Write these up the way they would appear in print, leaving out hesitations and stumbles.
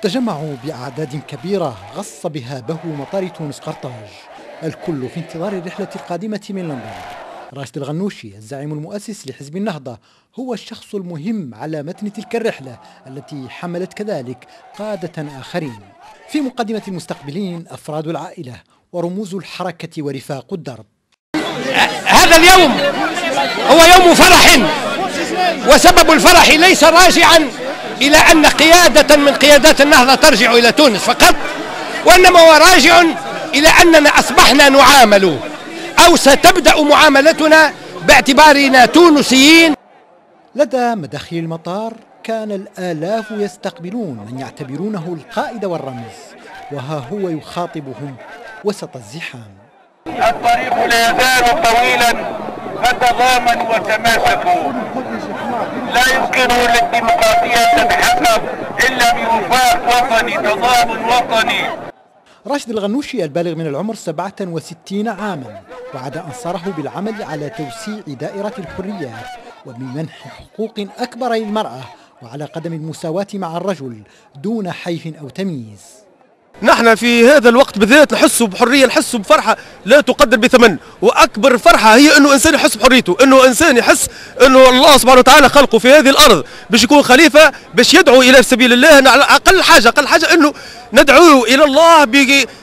تجمعوا بأعداد كبيرة غص بها بهو مطار تونس قرطاج، الكل في انتظار الرحلة القادمة من لندن. راشد الغنوشي الزعيم المؤسس لحزب النهضة هو الشخص المهم على متن تلك الرحلة التي حملت كذلك قادة آخرين. في مقدمة المستقبلين أفراد العائلة ورموز الحركة ورفاق الدرب. هذا اليوم هو يوم فرح، وسبب الفرح ليس راجعا إلى أن قيادة من قيادات النهضة ترجع إلى تونس فقط، وإنما هو راجع إلى أننا أصبحنا نعامل أو ستبدأ معاملتنا باعتبارنا تونسيين. لدى مداخل المطار كان الآلاف يستقبلون من يعتبرونه القائد والرمز، وها هو يخاطبهم وسط الزحام. الطريق لا يزال طويلا فتضامنوا وتماسكوا، لا يمكن للديمقراطية تتحقق إلا بوفاق وطني، تضامن وطني. راشد الغنوشي البالغ من العمر 67 عاما وعد أنصاره بالعمل على توسيع دائرة الحريات وبمنح حقوق أكبر للمرأة وعلى قدم المساواة مع الرجل دون حيف أو تمييز. نحن في هذا الوقت بالذات نحس بحريه، نحس بفرحه لا تقدر بثمن، واكبر فرحه هي انه انسان يحس بحريته، انه انسان يحس انه الله سبحانه وتعالى خلقه في هذه الارض باش يكون خليفه، باش يدعو الى سبيل الله. اقل حاجه انه ندعوه الى الله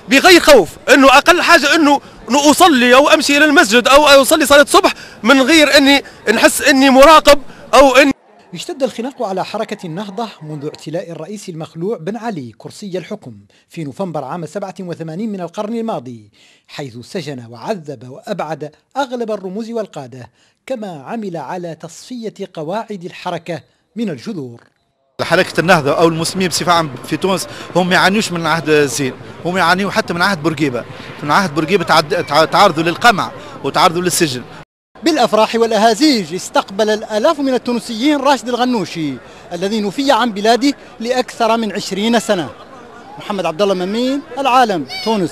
بغير خوف، انه اقل حاجه انه اصلي او امشي الى المسجد او اصلي صلاه الصبح من غير اني نحس اني مراقب او اني. اشتد الخناق على حركة النهضة منذ اعتلاء الرئيس المخلوع بن علي كرسي الحكم في نوفمبر عام 87 من القرن الماضي، حيث سجن وعذب وأبعد أغلب الرموز والقادة، كما عمل على تصفية قواعد الحركة من الجذور. حركة النهضة أو المسلمين بصفة عامة في تونس هم ما يعانيوش من عهد الزين، هم يعانيوا حتى من عهد بورقيبة. من عهد بورقيبة تعرضوا للقمع وتعرضوا للسجن. بالأفراح والأهازيج استقبل الآلاف من التونسيين راشد الغنوشي الذي نفي عن بلاده لأكثر من 20 سنة. محمد عبد الله ممين، العالم، تونس.